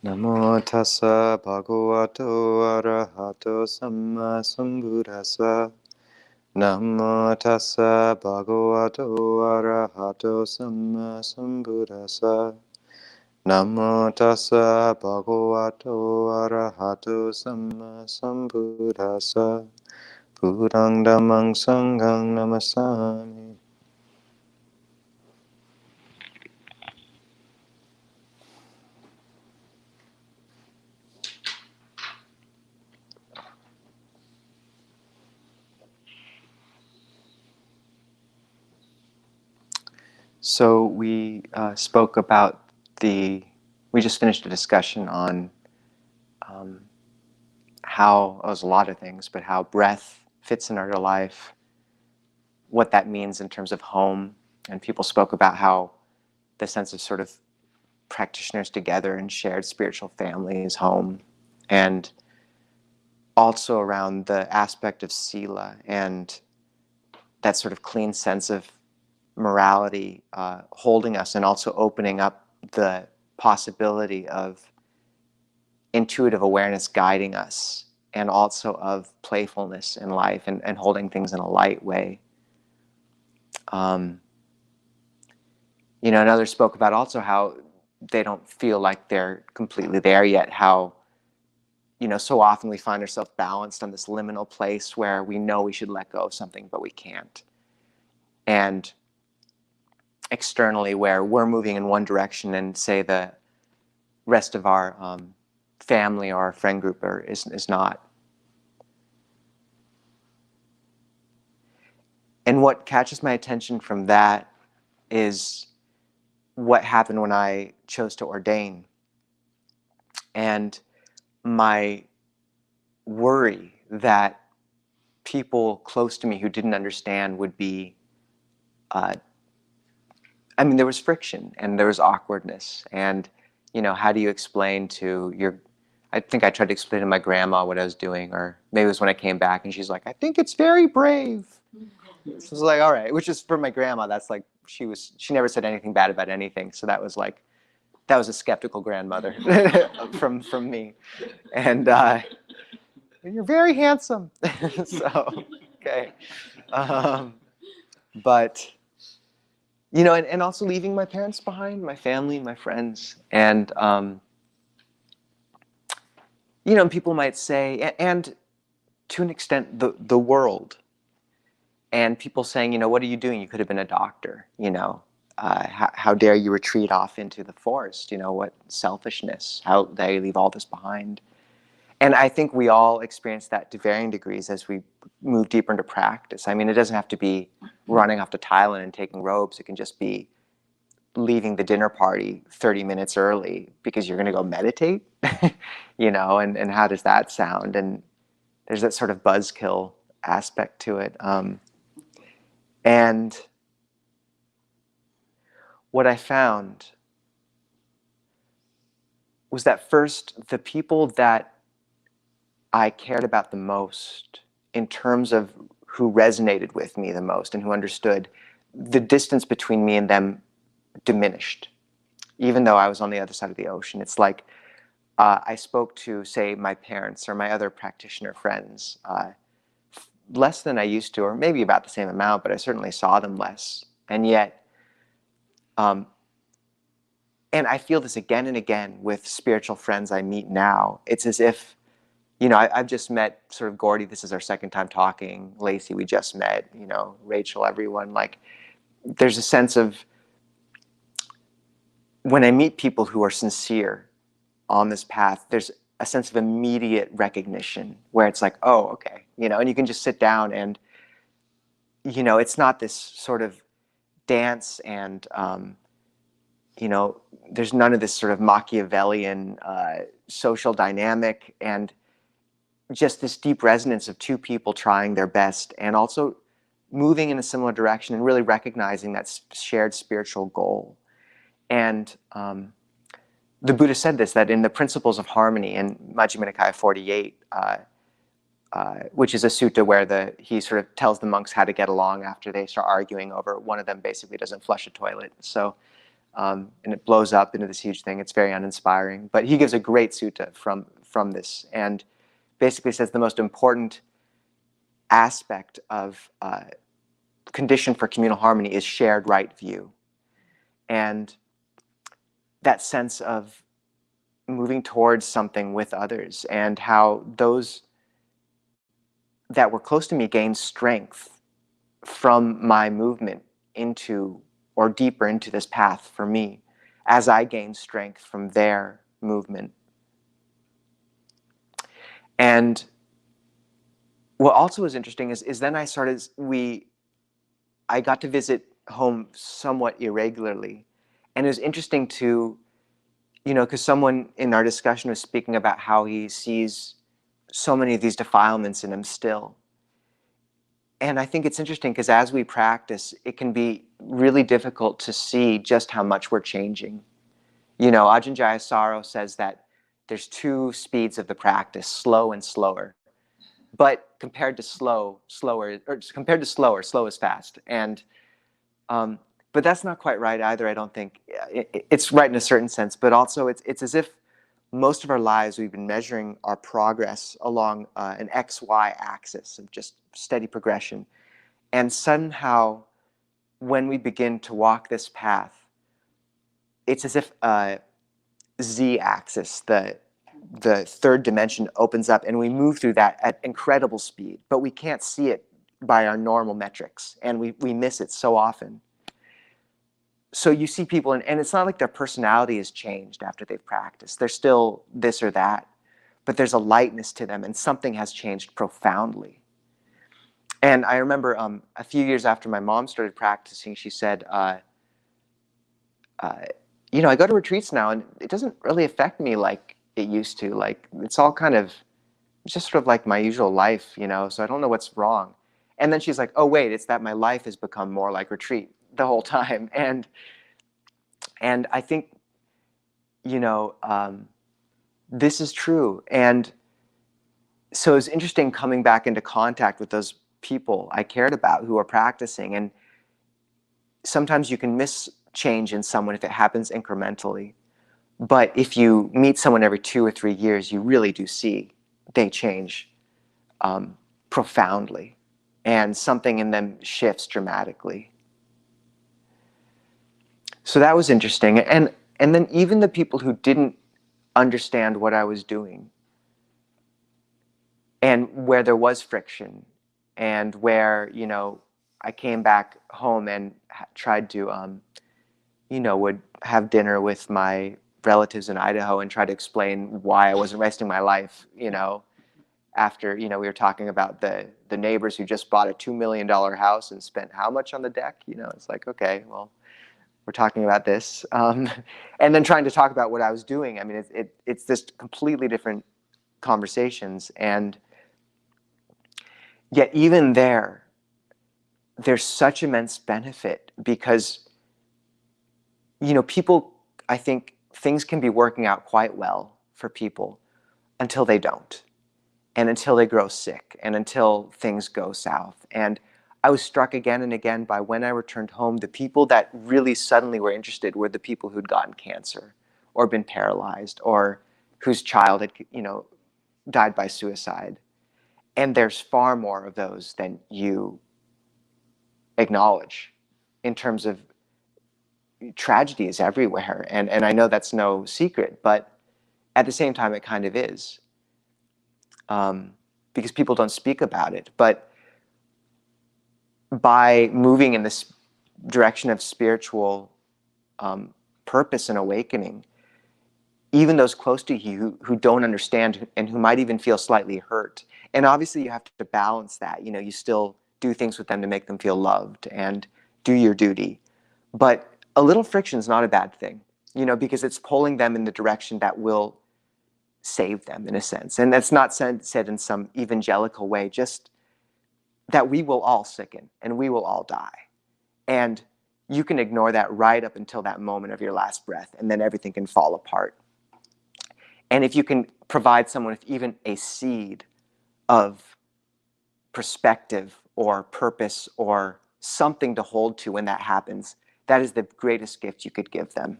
Namo tassa bhagavato arahato samma sambuddhassa. Namo tassa bhagavato arahato samma sambuddhassa. Namo tassa bhagavato arahato samma sambuddhassa. Buddhaṃ dhammāṃ saṅghāṃ namasami. So we spoke about we just finished a discussion on how, it was a lot of things, but how breath fits in our life, what that means in terms of home. And people spoke about how the sense of sort of practitioners together and shared spiritual family is home. And also around the aspect of sila and that sort of clean sense of morality holding us and also opening up the possibility of intuitive awareness guiding us, and also of playfulness in life and holding things in a light way. And others spoke about also how they don't feel like they're completely there yet, how so often we find ourselves balanced on this liminal place where we know we should let go of something, but we can't. And externally, where we're moving in one direction and say the rest of our family or our friend group is not. And what catches my attention from that is what happened when I chose to ordain. And my worry that people close to me who didn't understand would be, there was friction and there was awkwardness. And, how do you explain to I think I tried to explain to my grandma what I was doing, or maybe it was when I came back and she's like, I think it's very brave. So it was like, all right, which is for my grandma, that's like, she never said anything bad about anything. So that was a skeptical grandmother from me. And you're very handsome. So, okay. But, and also leaving my parents behind, my family, my friends. And, people might say, and to an extent, the world. And people saying, what are you doing? You could have been a doctor, how dare you retreat off into the forest? What selfishness, how dare you leave all this behind? And I think we all experience that to varying degrees as we move deeper into practice. It doesn't have to be running off to Thailand and taking robes. It can just be leaving the dinner party 30 minutes early because you're going to go meditate, and how does that sound? And there's that sort of buzzkill aspect to it. And what I found was that first, the people that I cared about the most in terms of who resonated with me the most and who understood, the distance between me and them diminished, even though I was on the other side of the ocean. It's like I spoke to, say, my parents or my other practitioner friends less than I used to, or maybe about the same amount, but I certainly saw them less. And yet, and I feel this again and again with spiritual friends I meet now. It's as if, I've just met sort of Gordy. This is our second time talking. Lacey, we just met. Rachel, everyone. Like, there's a sense of, when I meet people who are sincere on this path, there's a sense of immediate recognition where it's like, oh, okay, and you can just sit down and, it's not this sort of dance and, there's none of this sort of Machiavellian social dynamic, and just this deep resonance of two people trying their best and also moving in a similar direction and really recognizing that shared spiritual goal. And the Buddha said this, that in the Principles of Harmony in Majjhima Nikaya 48, which is a sutta where he sort of tells the monks how to get along after they start arguing over one of them basically doesn't flush a toilet. So and it blows up into this huge thing. It's very uninspiring. But he gives a great sutta from this, and basically says the most important aspect of condition for communal harmony is shared right view. And that sense of moving towards something with others, and how those that were close to me gained strength from my movement into, or deeper into, this path for me, as I gained strength from their movement. And what also was interesting is then I got to visit home somewhat irregularly. And it was interesting to, because someone in our discussion was speaking about how he sees so many of these defilements in him still. And I think it's interesting because as we practice, it can be really difficult to see just how much we're changing. Ajahn Jayasaro says that there's two speeds of the practice, slow and slower. But compared to slower, slow is fast. And but that's not quite right either, I don't think. It's right in a certain sense, but also it's as if most of our lives we've been measuring our progress along an XY axis of just steady progression. And somehow, when we begin to walk this path, it's as if Z axis, the third dimension, opens up, and we move through that at incredible speed, but we can't see it by our normal metrics, and we miss it so often. So you see people, and it's not like their personality has changed after they've practiced. They're still this or that, but there's a lightness to them, and something has changed profoundly. And I remember a few years after my mom started practicing, she said, I go to retreats now, and it doesn't really affect me like it used to. Like, it's all kind of just sort of like my usual life, so I don't know what's wrong. And then she's like, oh, wait, it's that my life has become more like retreat the whole time. And I think, this is true. And so it's interesting coming back into contact with those people I cared about who are practicing. And sometimes you can miss change in someone if it happens incrementally. But if you meet someone every 2 or 3 years, you really do see they change profoundly, and something in them shifts dramatically. So that was interesting. And then even the people who didn't understand what I was doing, and where there was friction, and where, I came back home and tried to, would have dinner with my relatives in Idaho and try to explain why I wasn't resting my life, after, we were talking about the neighbors who just bought a $2 million house and spent how much on the deck? It's like, okay, well, we're talking about this. And then trying to talk about what I was doing. I mean, it's just completely different conversations. And yet even there's such immense benefit because, people, I think things can be working out quite well for people until they don't. And until they grow sick, and until things go south. And I was struck again and again by, when I returned home, the people that really suddenly were interested were the people who'd gotten cancer, or been paralyzed, or whose child had, died by suicide. And there's far more of those than you acknowledge, in terms of tragedy is everywhere. And I know that's no secret, but at the same time, it kind of is. Because people don't speak about it. But by moving in this direction of spiritual purpose and awakening, even those close to you who don't understand, and who might even feel slightly hurt, and obviously you have to balance that. You still do things with them to make them feel loved and do your duty. But a little friction is not a bad thing, because it's pulling them in the direction that will save them, in a sense. And that's not said in some evangelical way, just that we will all sicken and we will all die. And you can ignore that right up until that moment of your last breath, and then everything can fall apart. And if you can provide someone with even a seed of perspective or purpose or something to hold to when that happens, that is the greatest gift you could give them.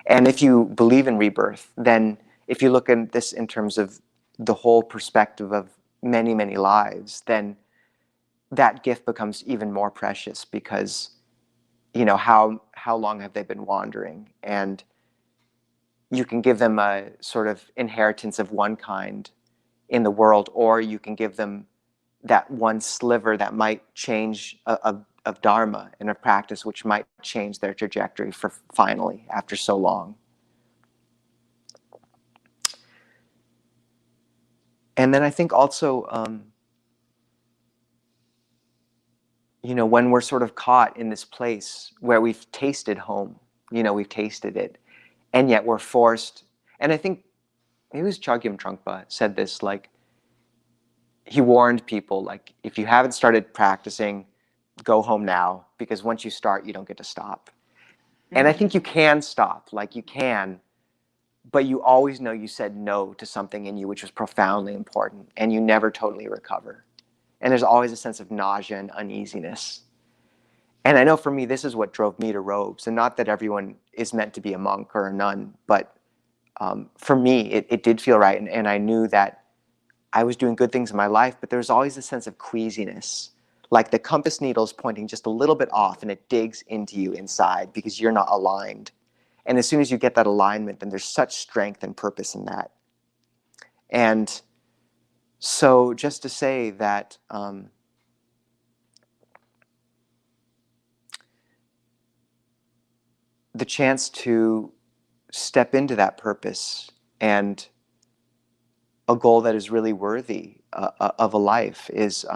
And if you believe in rebirth, then if you look at this in terms of the whole perspective of many, many lives, then that gift becomes even more precious, because how long have they been wandering? And you can give them a sort of inheritance of one kind in the world, or you can give them that one sliver that might change of dharma and of practice, which might change their trajectory for finally after so long. And then I think also, when we're sort of caught in this place where we've tasted home, we've tasted it, and yet we're forced, and I think maybe it was Chogyam Trungpa said this, like, he warned people, like, if you haven't started practicing, go home now, because once you start, you don't get to stop. And I think you can stop, like you can, but you always know you said no to something in you which was profoundly important, and you never totally recover. And there's always a sense of nausea and uneasiness. And I know for me, this is what drove me to robes. And not that everyone is meant to be a monk or a nun, but for me, it did feel right. And I knew that I was doing good things in my life, but there was always a sense of queasiness. Like the compass needle is pointing just a little bit off, and it digs into you inside because you're not aligned. And as soon as you get that alignment, then there's such strength and purpose in that. And so just to say that the chance to step into that purpose and a goal that is really worthy of a life is,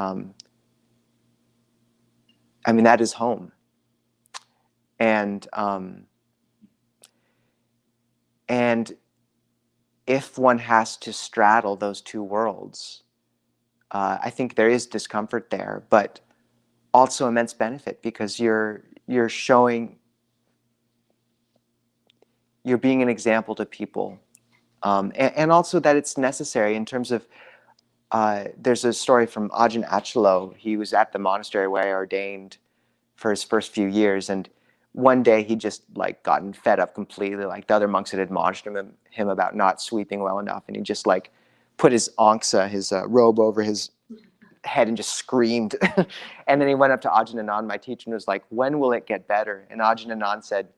that is home. And if one has to straddle those two worlds, I think there is discomfort there, but also immense benefit, because you're showing, you're being an example to people, and also that it's necessary in terms of, there's a story from Ajahn Achalo. He was at the monastery where I ordained for his first few years, and one day he just like gotten fed up completely. Like the other monks had admonished him about not sweeping well enough, and he just like put his angsa, his robe, over his head and just screamed. And then he went up to Ajahn Anan, my teacher, and was like, "When will it get better?" And Ajahn Anan said,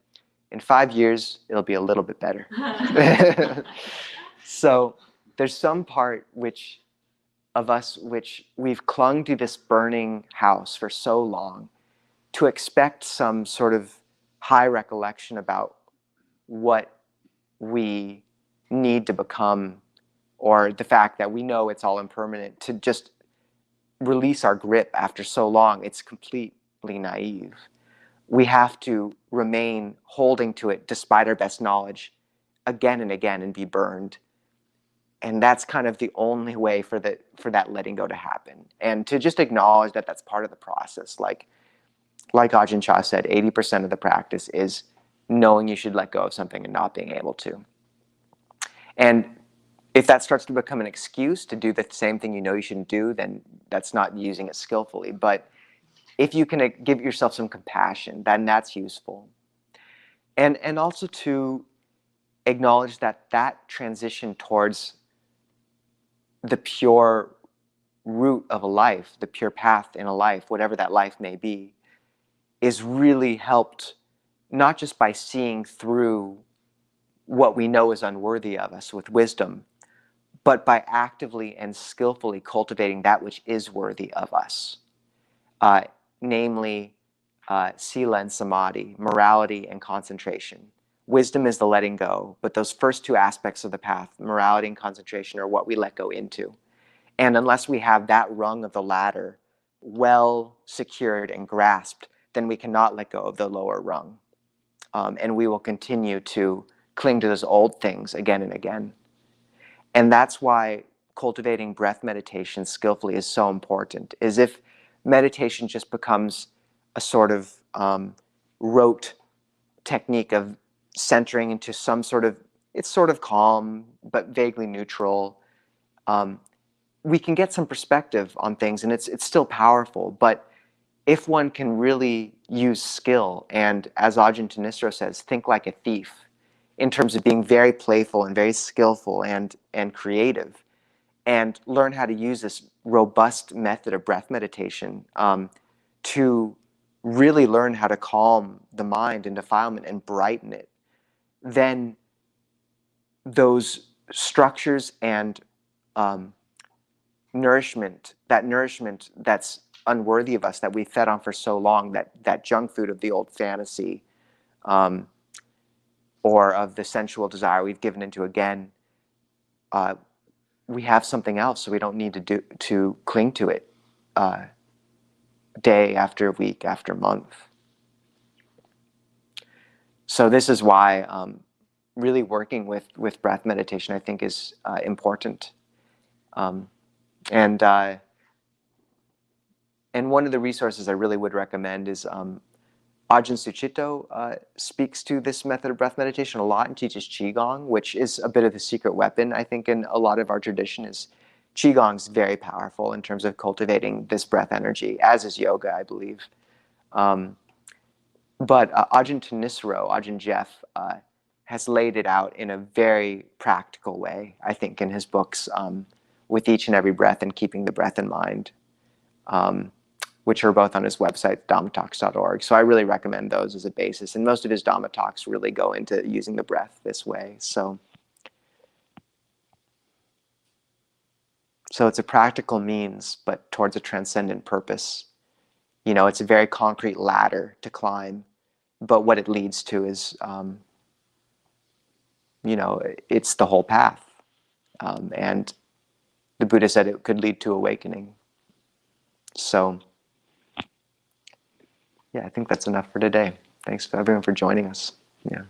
"In 5 years, it'll be a little bit better." So there's some part of us which we've clung to this burning house for so long, to expect some sort of high recollection about what we need to become, or the fact that we know it's all impermanent, to just release our grip after so long. It's completely naive. We have to remain holding to it despite our best knowledge again and again and be burned. And that's kind of the only way for that letting go to happen. And to just acknowledge that that's part of the process. Like Ajahn Chah said, 80% of the practice is knowing you should let go of something and not being able to. And if that starts to become an excuse to do the same thing you know you shouldn't do, then that's not using it skillfully. But if you can give yourself some compassion, then that's useful. And also to acknowledge that transition towards the pure root of a life, the pure path in a life, whatever that life may be, is really helped not just by seeing through what we know is unworthy of us with wisdom, but by actively and skillfully cultivating that which is worthy of us, namely sila and samadhi, morality and concentration. Wisdom is the letting go, but those first two aspects of the path, morality and concentration, are what we let go into. And unless we have that rung of the ladder well secured and grasped, then we cannot let go of the lower rung. And we will continue to cling to those old things again and again. And that's why cultivating breath meditation skillfully is so important. Is if meditation just becomes a sort of rote technique of centering into some sort of, it's sort of calm, but vaguely neutral, we can get some perspective on things, and it's still powerful. But if one can really use skill, and as Ajahn Nisabho says, think like a thief, in terms of being very playful and very skillful and creative, and learn how to use this robust method of breath meditation to really learn how to calm the mind and defilement and brighten it, then those structures and nourishment that's unworthy of us, that we fed on for so long, that junk food of the old fantasy, or of the sensual desire we've given into again, we have something else, so we don't need to cling to it day after week after month. So this is why really working with breath meditation, I think, is important. And one of the resources I really would recommend is Ajahn Sucitto speaks to this method of breath meditation a lot and teaches Qigong, which is a bit of the secret weapon, I think, in a lot of our tradition. Is Qigong's very powerful in terms of cultivating this breath energy, as is yoga, I believe. But Ajahn Nisabho, Ajahn Jeff, has laid it out in a very practical way, I think, in his books, with each and every breath and keeping the breath in mind, which are both on his website, dhammatalks.org. So I really recommend those as a basis. And most of his Dhamma talks really go into using the breath this way. So it's a practical means, but towards a transcendent purpose. It's a very concrete ladder to climb, but what it leads to is, it's the whole path. And the Buddha said it could lead to awakening. So yeah, I think that's enough for today. Thanks for everyone for joining us. Yeah.